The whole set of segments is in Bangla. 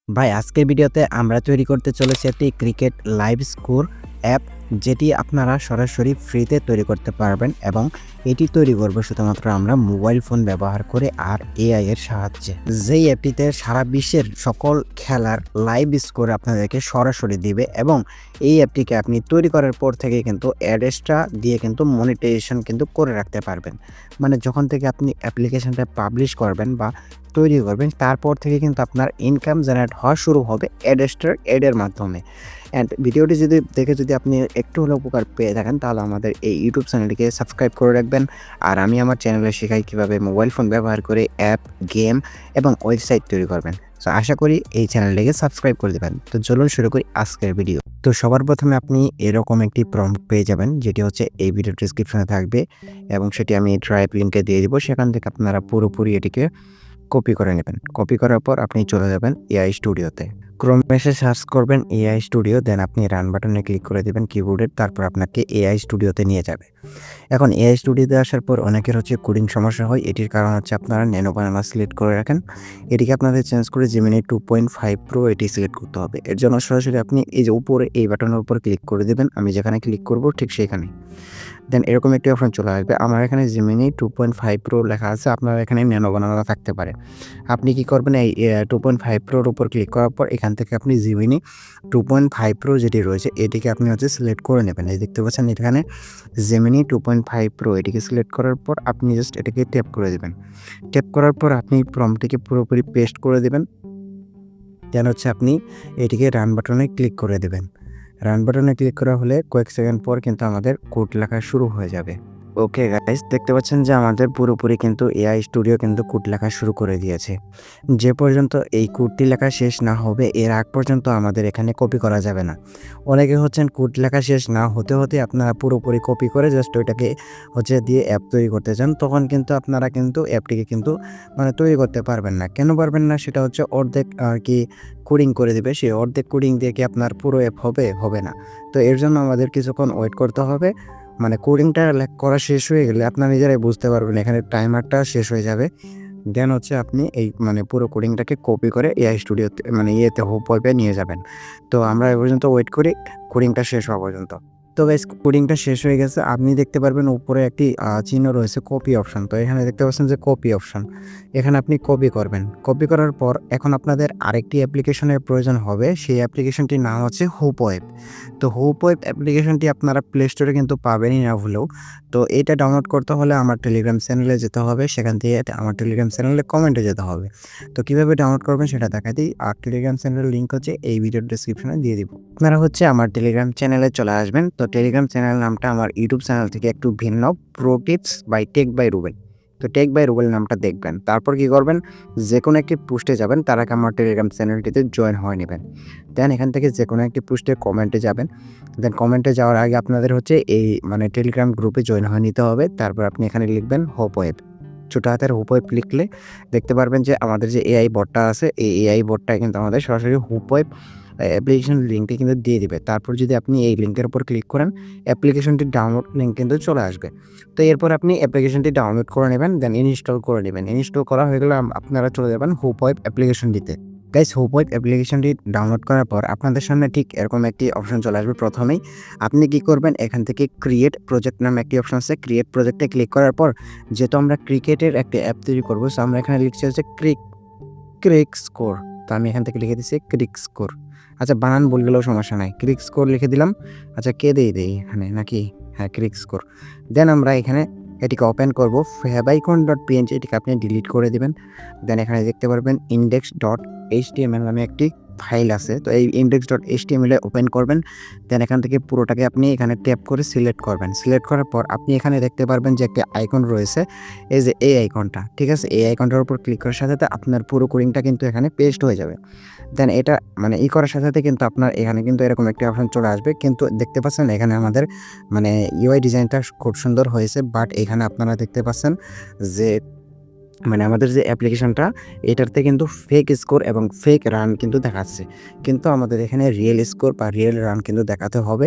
ভাই আজকের ভিডিওতে আমরা তৈরি করতে চলেছি একটি ক্রিকেট লাইভ স্কোর অ্যাপ, যেটি আপনারা সরাসরি ফ্রিতে তৈরি করতে পারবেন এবং এটি তৈরি করবো শুধুমাত্র আমরা মোবাইল ফোন ব্যবহার করে আর এআই এর সাহায্যে। যেই অ্যাপটিতে সারা বিশ্বের সকল খেলার লাইভ স্কোর আপনাদেরকে সরাসরি দিবে এবং এই অ্যাপটিকে আপনি তৈরি করার পর থেকে কিন্তু অ্যাড্রেসটা দিয়ে কিন্তু মনিটাইজেশন কিন্তু করে রাখতে পারবেন। মানে যখন থেকে আপনি অ্যাপ্লিকেশনটা পাবলিশ করবেন বা তৈরি করবেন তারপর থেকে কিন্তু আপনার ইনকাম জেনারেট হওয়া শুরু হবে অ্যাডের মাধ্যমে। অ্যান্ড ভিডিওটি যদি দেখে যদি আপনি একটু হলেও উপকার পেয়ে থাকেন তাহলে আমাদের এই ইউটিউব চ্যানেলটিকে সাবস্ক্রাইব করে রাখবেন। আর আমি আমার চ্যানেলে শেখাই কীভাবে মোবাইল ফোন ব্যবহার করে অ্যাপ, গেম এবং ওয়েবসাইট তৈরি করবেন। সো আশা করি এই চ্যানেলটিকে সাবস্ক্রাইব করে দেবেন। তো চলুন শুরু করি আজকের ভিডিও। তো সবার প্রথমে আপনি এরকম একটি প্রম্পট পেয়ে যাবেন, যেটি হচ্ছে এই ভিডিও ডিসক্রিপশনে থাকবে এবং সেটি আমি ড্রাইভ লিঙ্কে দিয়ে দিব। সেখান থেকে আপনারা পুরোপুরি এটিকে কপি করে নেবেন। কপি করার পর আপনি চলে যাবেন এআই স্টুডিওতে। ক্রোমে এসে সার্চ করবেন এআই স্টুডিও, দেন আপনি রান বাটনে ক্লিক করে দেবেন কিবোর্ডের, তারপর আপনাকে এআই স্টুডিওতে নিয়ে যাবে। এখন এআই স্টুডিওতে আসার পর অনেকের হচ্ছে কোডিং সমস্যা হয়। এটির কারণ হচ্ছে আপনারা ন্যানো বানানা সিলেক্ট করে রাখেন। এটিকে আপনাদের চেঞ্জ করে জেমিনি 2.5 প্রো এটি সিলেক্ট করতে হবে। এর জন্য সরাসরি আপনি এই যে উপরে এই বাটনের উপর ক্লিক করে দেবেন। আমি যেখানে ক্লিক করব ঠিক সেখানেই। দেন এরকম একটি অপশন চলে আসবে। আমার এখানে জেমিনি 2.5 প্রো লেখা আছে, আপনার এখানে ন্যানো বানানা থাকতে পারে। আপনি কি করবেন, এই 2.5 প্রোর উপর ক্লিক করার পর এখান থেকে আপনি জেমিনি 2.5 প্রো যেটি রয়েছে এটিকে আপনি হচ্ছে সিলেক্ট করে নেবেন। এই দেখতে পাচ্ছেন এখানে জেমিনি 2.5 প্রো, এটিকে সিলেক্ট করার পর আপনি জাস্ট এটাকে ট্যাপ করে দেবেন। ট্যাপ করার পর আপনি প্রম্পটটিকে পুরোপুরি পেস্ট করে দেবেন। দেন হচ্ছে আপনি এটিকে রান বাটনে ক্লিক করে দেবেন। রান বাটনে ক্লিক করা হলে কয়েক সেকেন্ড পর কিন্তু আমাদের কোড লেখা শুরু হয়ে যাবে। ওকে গাইস, দেখতে পাচ্ছেন যে আমাদের পুরোপুরি কিন্তু এআই স্টুডিও কিন্তু কোড লেখা শুরু করে দিয়েছে। যে পর্যন্ত এই কোডটি লেখা শেষ না হবে এর আগ পর্যন্ত আমাদের এখানে কপি করা যাবে না। অনেকে হচ্ছেন কোড লেখা শেষ না হতে হতে আপনারা পুরোপুরি কপি করে জাস্ট ওইটাকে হচ্ছে দিয়ে অ্যাপ তৈরি করতে চান, তখন কিন্তু আপনারা কিন্তু অ্যাপটিকে কিন্তু মানে তৈরি করতে পারবেন না। কেন পারবেন না? সেটা হচ্ছে অর্ধেক আর কি কোডিং করে দেবে। সেই অর্ধেক কোডিং দিয়ে কি আপনার পুরো অ্যাপ হবে? হবে না। তো এর জন্য আমাদের কিছুক্ষণ ওয়েট করতে হবে। মানে কোডিংটা করা শেষ হয়ে গেলে আপনারা নিজেরাই বুঝতে পারবেন এখানে টাইমারটা শেষ হয়ে যাবে। দেন হচ্ছে আপনি এই মানে পুরো কোডিংটাকে কপি করে এআই স্টুডিওতে মানে ইয়েতে হোপওয়েবে নিয়ে যাবেন। তো আমরা এ পর্যন্ত ওয়েট করি কোডিংটা শেষ হওয়া পর্যন্ত। তো গাইস, কোডিংটা শেষ হয়ে গেছে। আপনি দেখতে পারবেন উপরে একটি চিহ্ন রয়েছে কপি অপশন। তো এখানে দেখতে পাচ্ছেন যে কপি অপশন। এখানে আপনি কপি করবেন। কপি করার পর এখন আপনাদের আরেকটি অ্যাপ্লিকেশনের প্রয়োজন হবে। সেই অ্যাপ্লিকেশনটির নাম হচ্ছে হোপওয়েব। তো হোপওয়েব অ্যাপ্লিকেশনটি আপনারা প্লে স্টোরে কিন্তু পাবেনই না ভুলেও। তো এটা ডাউনলোড করতে হলে আমার টেলিগ্রাম চ্যানেলে যেতে হবে। সেখান থেকে আমার টেলিগ্রাম চ্যানেলে কমেন্টে যেতে হবে। তো কীভাবে ডাউনলোড করবেন সেটা দেখাই দিই। আর টেলিগ্রাম চ্যানেলের লিঙ্ক হচ্ছে এই ভিডিওর ডেসক্রিপশনে দিয়ে দিব। আপনারা হচ্ছে আমার টেলিগ্রাম চ্যানেলে চলে আসবেন। তো টেলিগ্রাম চ্যানেলের নামটা আমার ইউটিউব চ্যানেল থেকে একটু ভিন্ন, pro tips by tech by Rubel. তো টেক বাই রুবেল নামটা দেখবেন। তারপর কি করবেন, যেকোনো একটি পোস্টে যাবেন, তার আগে আমার টেলিগ্রাম চ্যানেলটিতে জয়েন হয়ে নেবেন। দেন এখান থেকে যেকোনো একটি পোস্টে কমেন্টে যাবেন। দেন কমেন্টে যাওয়ার আগে আপনাদের হচ্ছে এই মানে টেলিগ্রাম গ্রুপে জয়েন হয়ে নিতে হবে। তারপর আপনি এখানে লিখবেন হোপওয়েব। ছোট হাতের হোপওয়েব লিখলে দেখতে পারবেন যে আমাদের যে এআই বটটা আছে এই এআই বটটা কিন্তু আমাদের সরাসরি হোপওয়েব অ্যাপ্লিকেশন লিঙ্কটি কিন্তু দিয়ে দিবে। তারপর যদি আপনি এই লিঙ্কের উপর ক্লিক করেন অ্যাপ্লিকেশনটির ডাউনলোড লিঙ্ক কিন্তু চলে আসবে। তো এরপর আপনি অ্যাপ্লিকেশনটি ডাউনলোড করে নেবেন, দেন ইনস্টল করে নেবেন। ইনস্টল করা হয়ে গেলে আপনারা চলে যাবেন হোপওয়েব অ্যাপ্লিকেশনটিতে। গাইস, হোপওয়েব অ্যাপ্লিকেশনটি ডাউনলোড করার পর আপনাদের সামনে ঠিক এরকম একটি অপশন চলে আসবে। প্রথমেই আপনি কি করবেন, এখান থেকে ক্রিয়েট প্রজেক্ট নামে একটি অপশন আছে। ক্রিয়েট প্রজেক্টে ক্লিক করার পর যেহেতু আমরা ক্রিকেটের একটা অ্যাপ তৈরি করব, সো আমরা এখানে লিখছি হচ্ছে ক্রিক স্কোর। তো আমি এখান থেকে লিখে দিচ্ছি ক্রিক স্কোর। আচ্ছা, বানান ভুল গেলেও সমস্যা নাই। ক্রিক স্কোর লিখে দিলাম। আচ্ছা, কে দেই এখানে নাকি? হ্যাঁ, ক্রিক স্কোর। দেন আমরা এখানে এটিকে ওপেন করব। favicon.png এটিকে আপনি ডিলিট করে দিবেন। দেন এখানে দেখতে পারবেন index.html নামে একটি ফাইল আছে। তো এই index.html এ ওপেন করবেন। দেন এখান থেকে পুরোটাকে আপনি এখানে ট্যাপ করে সিলেক্ট করবেন। সিলেক্ট করার পর আপনি এখানে দেখতে পারবেন যে একটা আইকন রয়েছে, এই যে এই আইকনটা, ঠিক আছে? এই আইকনটার উপর ক্লিক করার সাথে সাথে আপনার পুরো কোডিংটা কিন্তু এখানে পেস্ট হয়ে যাবে। দেন এটা মানে করার সাথে সাথে কিন্তু আপনার এখানে কিন্তু এরকম একটা অপশন চলে আসবে। কিন্তু দেখতে পাচ্ছেন এখানে আমাদের মানে ইউআই ডিজাইনটা খুব সুন্দর হয়েছে, বাট এখানে আপনারা দেখতে পাচ্ছেন যে মানে আমাদের যে অ্যাপ্লিকেশনটা এটাতে কিন্তু ফেক স্কোর এবং ফেক রান কিন্তু দেখাচ্ছে। কিন্তু আমাদের এখানে রিয়েল স্কোর বা রিয়েল রান কিন্তু দেখাতে হবে।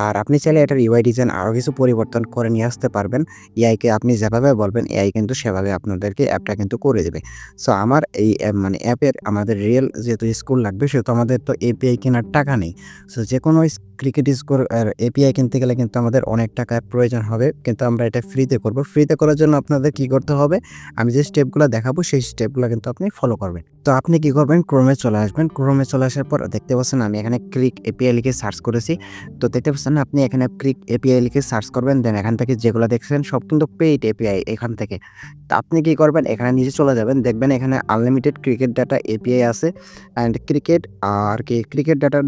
আর আপনি চাইলে এটার ইউআই ডিজাইন আরও কিছু পরিবর্তন করে নিয়ে আসতে পারবেন। এআইকে আপনি যেভাবে বলবেন এআই কিন্তু সেভাবে আপনাদেরকে অ্যাপটা কিন্তু করে দেবে। সো আমার এই মানে অ্যাপের আমাদের রিয়েল যেহেতু স্কোর লাগবে সেহেতু আমাদের তো এপিআই কেনার টাকা নেই। সো যেকোনো ক্রিকেট স্কোর আর এপিআই কিনতে গেলে কিন্তু আমাদের অনেক টাকার প্রয়োজন হবে। কিন্তু আমরা এটা ফ্রিতে করব। ফ্রিতে করার জন্য আপনাদের কি করতে হবে? আমি যে স্টেপগুলো দেখাবো সেই স্টেপগুলো কিন্তু আপনি ফলো করবেন। তো আপনি কি করবেন? ক্রোমে চলে আসবেন। ক্রোমে চলে আসার পর দেখতে পাচ্ছেন আমি এখানে ক্লিক এপিআই লিখে সার্চ করেছি। তো দেখতে পাচ্ছেন আপনি এখানে ক্লিক এপিআই লিখে সার্চ করবেন। দেন এখান থেকে যেগুলো দেখছেন সব কিন্তু পেইড এপিআই এখান থেকে। তো আপনি কি করবেন? এখানে নিচে চলে যাবেন। দেখবেন এখানে আনলিমিটেড ক্রিকেট ডাটা এপিআই আছে অ্যান্ড ক্রিকেট আর কি ক্রিকেট ডাটা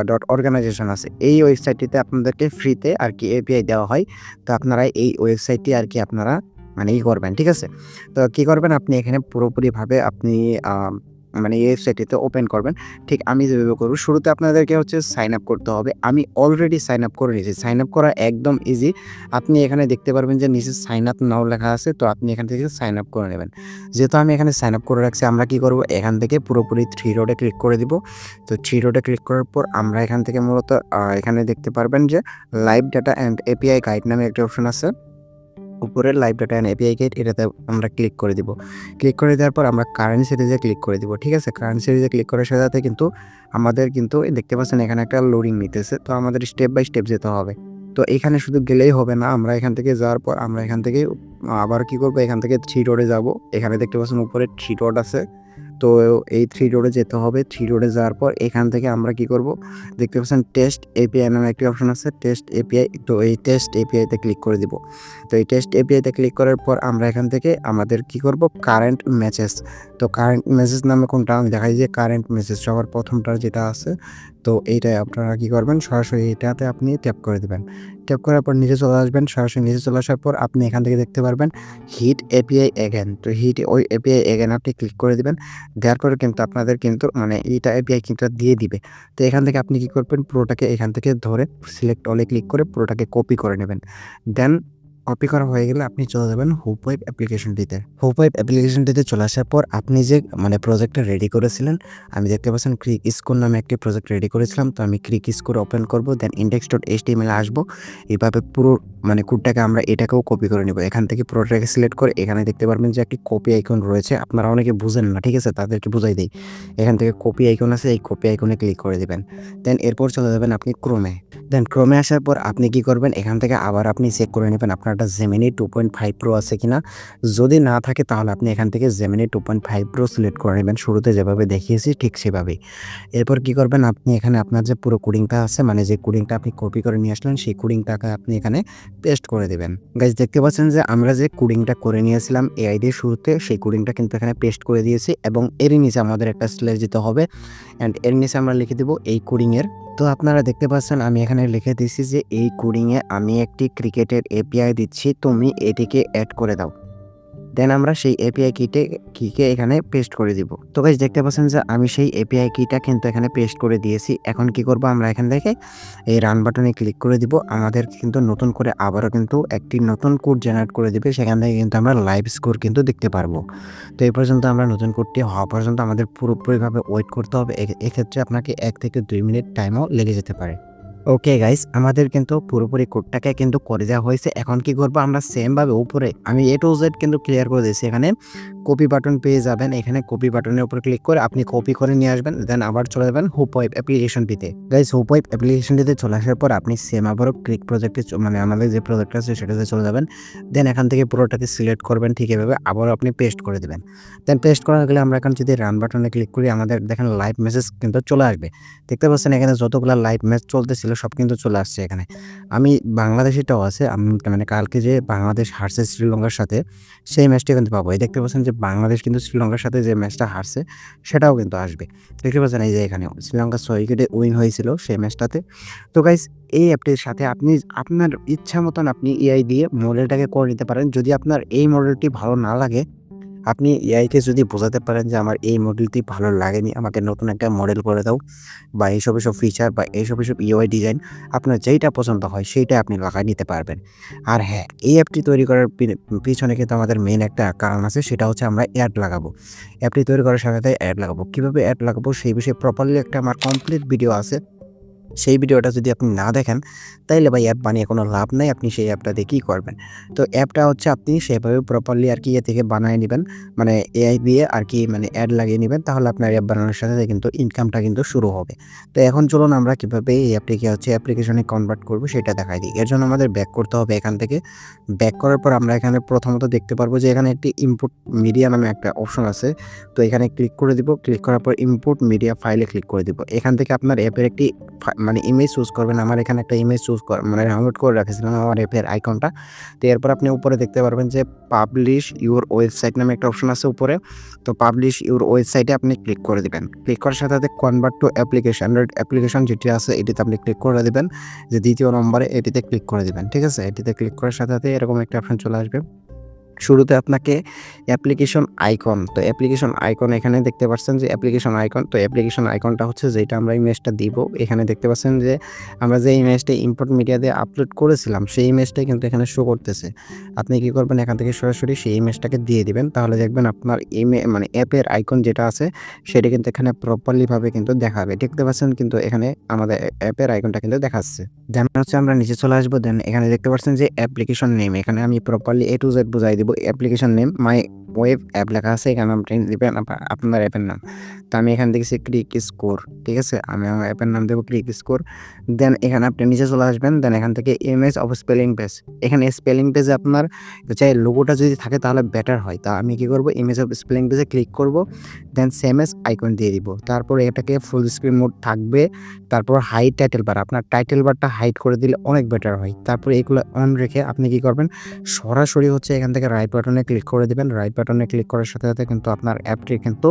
ডট অর্গানাইজেশন আছে। এই ওয়েবসাইটটিতে আপনাদেরকে ফ্রিতে আর কি এপিআই দেওয়া হয়। তো আপনারা এই ওয়েবসাইটটি আর কি আপনারা মানে করবেন, ঠিক আছে? তো কি করবেন আপনি এখানে পুরোপুরিভাবে আপনি আ মানে এই ওয়েবসাইটটিতে ওপেন করবেন। ঠিক আমি যেভাবে করব শুরুতে আপনাদেরকে হচ্ছে সাইন আপ করতে হবে। আমি অলরেডি সাইন আপ করে নিয়েছি। সাইন আপ করা একদম ইজি। আপনি এখানে দেখতে পারবেন যে নিচে সাইন আপ নাও লেখা আছে। তো আপনি এখান থেকে সাইন আপ করে নেবেন। যেহেতু আমি এখানে সাইন আপ করে রাখছি আমরা কি করব এখান থেকে পুরোপুরি 3 ডটে ক্লিক করে দিব। তো 3 ডটে ক্লিক করার পর আমরা এখান থেকে মূলত এখানে দেখতে পারবেন যে live data and API guide নামে একটা অপশন আছে। উপরের live data and API guide এটাতে আমরা ক্লিক করে দিব। ক্লিক করে দেওয়ার পর আমরা কারেন্ট সিরিজে ক্লিক করে দিব। ঠিক আছে? কারেন্ট সিরিজে ক্লিক করার সাথে, সাথে কিন্তু আমাদের কিন্তু দেখতে পাচ্ছেন এখানে একটা লোডিং নিতেছে। তো আমাদের স্টেপ বাই স্টেপ যেতে হবে। তো এখানে শুধু গেলেই হবে না। আমরা এখান থেকে যাওয়ার পর আমরা এখান থেকে আবার কি করব? এখান থেকে 3 ডটে যাব। এখানে দেখতে পাচ্ছেন উপরে 3 ডট আছে। তো এই 3 রোডে যেতে হবে। 3 রোডে যাওয়ার পর এখান থেকে আমরা কি করব? দেখতে পাচ্ছেন টেস্ট এপিআই নামে একটি অপশন আছে। Test API. তো এই টেস্ট এপিআইতে ক্লিক করে দিব। তো এই টেস্ট এপিআইতে ক্লিক করার পর আমরা এখান থেকে আমাদের কি করব? Current message. তো কারেন্ট মেসেজ নামে কোনটা? আমি দেখাই যে কারেন্ট মেসেজ সবার প্রথমটা যেটা আছে। তো এইটাই আপনারা কি করবেন? সরাসরি এটাতে আপনি ট্যাপ করে দিবেন। ট্যাপ করার পর নিচে চলে আসবেন। সরাসরি নিচে চলে আসার পর আপনি এখান থেকে দেখতে পারবেন হিট এপিআই এগেইন। তো হিট ওই এপিআই এগেইন আপনি ক্লিক করে দিবেন। দেওয়ার পরে কিন্তু আপনাদের কিন্তু মানে এইটা এপিআই কিন্তু দিয়ে দিবে। তো এখান থেকে আপনি কি করবেন? পুরোটাকে এখান থেকে ধরে সিলেক্ট অল এ ক্লিক করে পুরোটাকে কপি করে নেবেন। দেন কপি করা হয়ে গেলে আপনি চলে যাবেন হুপওয়েব অ্যাপ্লিকেশনটিতে। হুপওয়েব অ্যাপ্লিকেশনটিতে চলে আসার পর আপনি যে মানে প্রজেক্টটা রেডি করেছিলেন, আমি দেখতে পাচ্ছেন ক্রিক স্কোর নামে একটি প্রজেক্ট রেডি করেছিলাম। তো আমি ক্রিক স্কোর ওপেন করব। দেন index.html এ আসবো। এভাবে পুরো মানে কোডটাকে আমরা এটাকেও কপি করে নিব। এখান থেকে পুরোটাকে সিলেক্ট করে এখানে দেখতে পারবেন যে একটি কপি আইকন রয়েছে। আপনারা অনেকে বুঝেন না, ঠিক আছে? তাদেরকে বুঝাই দেই। এখান থেকে কপি আইকন আছে, এই কপি আইকনে ক্লিক করে দিবেন। দেন এরপর চলে যাবেন আপনি ক্রোমে। দেন ক্রোমে আসার পর আপনি কি করবেন? এখান থেকে আবার আপনি চেক করে নেবেন আপনার একটা Gemini 2.5 Pro আছে কিনা। যদি না থাকে তাহলে আপনি এখান থেকে Gemini 2.5 Pro সিলেক্ট করে নেবেন। শুরুতে যেভাবে দেখিয়েছি ঠিক সেভাবেই। এরপর কি করবেন? আপনি এখানে আপনার যে পুরো কোডিংটা আছে মানে যে কোডিংটা আপনি কপি করে নিয়ে আসলেন সেই কোডিংটাকে আপনি এখানে পেস্ট করে দিবেন। গাইস দেখতে পাচ্ছেন যে আমরা যে কোডিংটা করে নিয়েছিলাম এআই দিয়ে শুরুতে সেই কোডিংটা কিন্তু এখানে পেস্ট করে দিয়েছি এবং এরই নিচে আমাদের একটা স্ল্যাশ দিতে হবে অ্যান্ড এর নিচে আমরা লিখে দেব এই কোডিংয়ের। তো আপনারা দেখতে পাচ্ছেন আমি এখানে লিখে দিচ্ছি যে এই কোডিংয়ে আমি একটি ক্রিকেটের এপিআই দিচ্ছি, তুমি এটিকে এড করে দাও। দেন আমরা সেই এপিআই কিকে এখানে পেস্ট করে দিব। তো গাইস দেখতে পাচ্ছেন যে আমি সেই এপিআই কিটা কিন্তু এখানে পেস্ট করে দিয়েছি। এখন কি করব? আমরা এখান থেকে এই রান বাটনে ক্লিক করে দিব। আমাদের কিন্তু নতুন করে আবারও কিন্তু একটি নতুন কোড জেনারেট করে দিবে। সেখান থেকে কিন্তু আমরা লাইভ স্কোর কিন্তু দেখতে পারবো। তো এই পর্যন্ত আমরা নতুন কোডটি হওয়া পর্যন্ত আমাদের পুরোপুরিভাবে ওয়েট করতে হবে। এক্ষেত্রে আপনাকে 1 থেকে 2 মিনিট টাইমও লেগে যেতে পারে। ওকে গাইস, আমাদের কিন্তু পুরোপুরি কোডটাকে কিন্তু করে দেওয়া হয়েছে। এখন কি করব? আমরা সেম ভাবে উপরে আমি A to Z কিন্তু ক্লিয়ার করে দিয়েছি। এখানে কপি বাটন পেয়ে যাবেন। এখানে কপি বাটনের উপর ক্লিক করে আপনি কপি করে নিয়ে আসবেন। দেন আবার চলে যাবেন হুপওয়েব অ্যাপ্লিকেশনটিতে। গাইস হুপওয়েব অ্যাপ্লিকেশনটিতে চলে আসার পর আপনি সেম আবারও ক্লিক প্রজেক্টে মানে আমাদের যে প্রজেক্ট আছে সেটাতে চলে যাবেন। দেন এখান থেকে পুরোটাকে সিলেক্ট করবেন ঠিক এভাবে আবারও আপনি পেস্ট করে দিবেন। দেন পেস্ট করা হয়ে গেলে আমরা এখন যদি রান বাটনে ক্লিক করি আমাদের দেখেন লাইভ মেসেজ কিন্তু চলে আসবে। দেখতে পাচ্ছেন এখানে যতগুলা লাইভ ম্যাচ চলতেছিল সব কিন্তু চলে আসছে এখানে। আমি বাংলাদেশিটাও আছে। আমি মানে কালকে যে বাংলাদেশ হারছে শ্রীলঙ্কার সাথে সেই ম্যাচটা কিন্তু পাবো। এই দেখতে পাচ্ছেন যে বাংলাদেশ কিন্তু শ্রীলঙ্কার সাথে যে ম্যাচটা হারছে সেটাও কিন্তু আসবে। দেখতে পাচ্ছেন এই যে এখানেও শ্রীলঙ্কা 6 উইকেটে উইন হয়েছিল সেই ম্যাচটাতে। তো গাইস এই অ্যাপটির সাথে আপনি আপনার ইচ্ছা মতন আপনি এআই দিয়ে মডেলটাকে করে নিতে পারেন। যদি আপনার এই মডেলটি ভালো না লাগে আপনি এআইকে যদি বোঝাতে পারেন যে আমার এই মডেলটি ভালো লাগেনি, আমাকে নতুন একটা মডেল করে দাও বা এইসব ফিচার বা এইসব ইউআই ডিজাইন আপনার যেইটা পছন্দ হয় সেইটাই আপনি লাগায় নিতে পারবেন। আর হ্যাঁ, এই অ্যাপটি তৈরি করার পিছনে কিন্তু আমাদের মেইন একটা কারণ আছে, সেটা হচ্ছে আমরা অ্যাড লাগাবো। অ্যাপটি তৈরি করার সাথে, সাথে অ্যাড লাগাবো। কিভাবে অ্যাড লাগাবো সেই বিষয়ে প্রপারলি একটা আমার কমপ্লিট ভিডিও আছে। সেই ভিডিওটা যদি আপনি না দেখেন, তাইলে ভাই অ্যাপ বানিয়ে কোনো লাভ নাই। আপনি সেই অ্যাপটা দিয়ে কি করবেন? তো অ্যাপটা হচ্ছে আপনি সেভাবে প্রপারলি আরকি ইয়ে থেকে বানায় নিবেন। মানে এআই দিয়ে আরকি মানে অ্যাড লাগিয়ে নিবেন। তাহলে আপনার অ্যাপ বানানোর সাথে, সাথে কিন্তু ইনকামটা কিন্তু শুরু হবে। তো এখন চলুন আমরা কিভাবে এই অ্যাপটিকে হচ্ছে অ্যাপ্লিকেশনে কনভার্ট করব সেটা দেখাই দিই। এর জন্য আমাদের ব্যাক করতে হবে এখান থেকে। ব্যাক করার পর আমরা এখানে প্রথমত দেখতে পারবো যে এখানে একটি ইনপুট মিডিয়া নামে একটা অপশন আছে। তো এখানে ক্লিক করে দিব। ক্লিক করার পর ইনপুট মিডিয়া ফাইলে ক্লিক করে দিব। এখান থেকে আপনার অ্যাপের একটি মানে ইমেজ চুজ করবেন। আমার এখানে একটা ইমেজ চুজ মানে ডাউনলোড করে রেখেছিলাম আমার অ্যাপের আইকনটা। তো এরপর আপনি উপরে দেখতে পারবেন যে পাবলিশ ইউর ওয়েবসাইট নামে একটা অপশন আছে উপরে। তো পাবলিশ ইউর ওয়েবসাইটে আপনি ক্লিক করে দিবেন। ক্লিক করার সাথে, সাথে convert to application, Android application যেটি আছে এটিতে আপনি ক্লিক করে দিবেন। যে ২য় নম্বরে এটিতে ক্লিক করে দিবেন। ঠিক আছে? এটিতে ক্লিক করার সাথে, সাথে এরকম একটা অপশন চলে আসবে। শুরুতে আপনাকে অ্যাপ্লিকেশন আইকন, তো অ্যাপ্লিকেশন আইকন এখানে দেখতে পাচ্ছেন যে অ্যাপ্লিকেশন আইকন, তো অ্যাপ্লিকেশন আইকনটা হচ্ছে যেটা আমরা ইমেজটা দিব। এখানে দেখতে পাচ্ছেন যে আমরা যে ইমেজটা ইম্পোর্ট মিডিয়া দিয়ে আপলোড করেছিলাম সেই ইমেজটাই কিন্তু এখানে শো করতেছে। আপনি কি করবেন এখান থেকে সরাসরি সেই ইমেজটাকে দিয়ে দিবেন। তাহলে দেখবেন আপনার মানে অ্যাপের আইকন যেটা আছে সেটা কিন্তু এখানে প্রপারলি ভাবে কিন্তু দেখাবে। দেখতে পাচ্ছেন কিন্তু এখানে আমাদের অ্যাপের আইকনটা কিন্তু দেখাচ্ছে। দেন হচ্ছে আমরা নিচে চলে আসবো। দেন এখানে দেখতে পাচ্ছেন যে অ্যাপ্লিকেশন নেম, এখানে আমি প্রপারলি A to Z বুঝাই দিব। Application name my web app লেখা আছে, এখানে আপনি দিবেন আপনার অ্যাপের নাম। তো আমি এখান থেকে ক্লিক স্কোর, ঠিক আছে? আমি আমার অ্যাপের নাম দেবো ক্লিক স্কোর। দেন এখানে আপনি নিচে চলে আসবেন। দেন এখান থেকে ইমেজ অফ স্পেলিং পেজ, এখানে স্পেলিং পেজে আপনার চাই লোগোটা যদি থাকে তাহলে বেটার হয়। তা আমি কি করব, ইমেজ অফ স্পেলিং পেজে ক্লিক করব। দেন সেম এজ আইকন দিয়ে দিব। তারপর এটাকে ফুল স্ক্রিন মোড থাকবে। তারপর হাইড টাইটেল বার, আপনার টাইটেল বারটা হাইড করে দিলে অনেক বেটার হয়। তারপরে এগুলো অন রেখে আপনি কি করবেন, সরাসরি হচ্ছে এখান থেকে রাইট বাটনে ক্লিক করে দিবেন। রাইট বাটনে ক্লিক করার সাথে, সাথে কিন্তু আপনার অ্যাপটি কিন্তু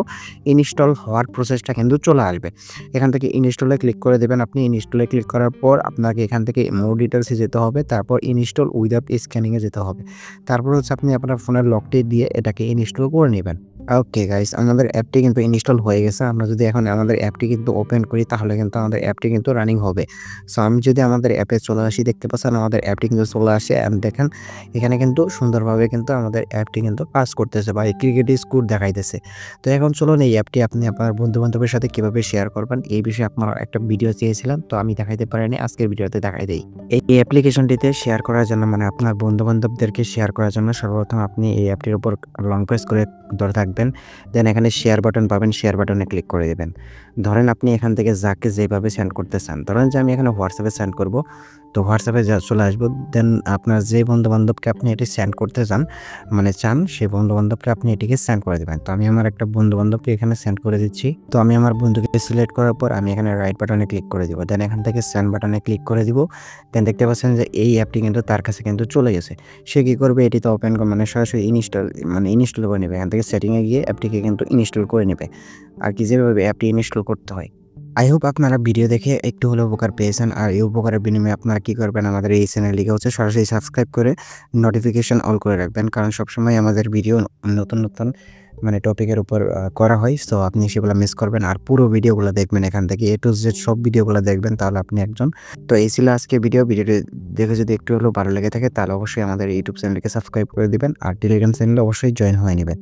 ইনস্টল হওয়ার প্রসেসটা কিন্তু চলে আসবে। এখান থেকে ইনস্টলে ক্লিক করে দিবেন। আপনি ইনস্টলে ক্লিক করার পর আপনাকে এখান থেকে মোর ডিটেইলসে যেতে হবে। তারপর ইনস্টল উইদাউট স্ক্যানিং এ যেতে হবে। তারপর হচ্ছে আপনি আপনার ফোনের লকটি দিয়ে এটাকে ইনস্টল করে নিবেন। ওকে গাইস, আমাদের অ্যাপটি কিন্তু ইনস্টল হয়ে গেছে। আমরা যদি এখন আমাদের অ্যাপটি কিন্তু ওপেন করি তাহলে কিন্তু আমাদের অ্যাপটি কিন্তু রানিং হবে। সো আমি যদি আমাদের অ্যাপে চলে আসি, দেখতে পাচ্ছেন আমাদের অ্যাপটি কিন্তু চলে আসে। অ্যান্ড দেখেন এখানে কিন্তু সুন্দরভাবে কিন্তু আমাদের অ্যাপটি কিন্তু কাজ করতেছে বা ক্রিকেট স্কোর দেখাইতেছে। তো এখন চলুন এই অ্যাপটি আপনি আপনার বন্ধু-বান্ধবের সাথে কিভাবে শেয়ার করবেন এই বিষয়ে আপনারা একটা ভিডিও চেয়েছিলেন। তো আমি দেখাইতে পারিনি, আজকের ভিডিওতে দেখাই দেই। এই অ্যাপ্লিকেশনটিতে শেয়ার করার জন্য মানে আপনার বন্ধু-বান্ধবদেরকে শেয়ার করার জন্য সর্বপ্রথম আপনি এই অ্যাপটির উপর লং প্রেস করে ধরে থাকবেন। দেন এখানে শেয়ার বাটন পাবেন, শেয়ার বাটনে ক্লিক করে দিবেন। ধরেন আপনি এখান থেকে যাকে যেভাবে সেন্ড করতে চান, ধরেন যে আমি এখানে হোয়াটসঅ্যাপে সেন্ড করব। তো হোয়াটসঅ্যাপে চলে আসবো। দেন আপনার যে বন্ধু-বান্ধবকে আপনি এটি সেন্ড করতে চান, মানে চান সেই বন্ধু-বান্ধবকে আপনি এটিকে সেন্ড করে দিবেন। তো আমি আমার একটা বন্ধু-বান্ধবকে এখানে সেন্ড করে দিচ্ছি। তো আমি আমার বন্ধুকে সিলেক্ট করার পর আমি এখানে রাইট বাটনে ক্লিক করে দিব। দেন এখান থেকে সেন্ড বাটনে ক্লিক করে দিব। দেন দেখতে পাচ্ছেন যে এই অ্যাপটি কিন্তু তার কাছে কিন্তু চলে গেছে। সে কি করবে, এটিতে ওপেন মানে সরাসরি ইনস্টল করে নেবে। এখান থেকে সেটিং এ গিয়ে অ্যাপটিকে কিন্তু ইনস্টল করে নেবে। আর কি যেভাবে অ্যাপটি ইনস্টল করতে হয়। আই হোপ আপনারা ভিডিও দেখে একটু হলেও উপকার পেয়েছেন। আর এই উপকারের বিনিময়ে আপনারা কি করবেন, আমাদের এই চ্যানেলটিকে হচ্ছে সরাসরি সাবস্ক্রাইব করে নোটিফিকেশন অল করে রাখবেন। কারণ সবসময় আমাদের ভিডিও নতুন, নতুন মানে টপিকের উপর করা হয়। সো আপনি সেগুলো মিস করবেন। আর পুরো ভিডিওগুলো দেখবেন এখান থেকে A to Z সব ভিডিওগুলো দেখবেন, তাহলে আপনি একজন। তো এই ছিল আজকে ভিডিওটি দেখে যদি একটু হলেও ভালো লেগে থাকে তাহলে অবশ্যই আমাদের ইউটিউব চ্যানেলটিকে সাবস্ক্রাইব করে দিবেন। আর টেলিগ্রাম চ্যানেলে অবশ্যই জয়েন হয়ে নিবেন।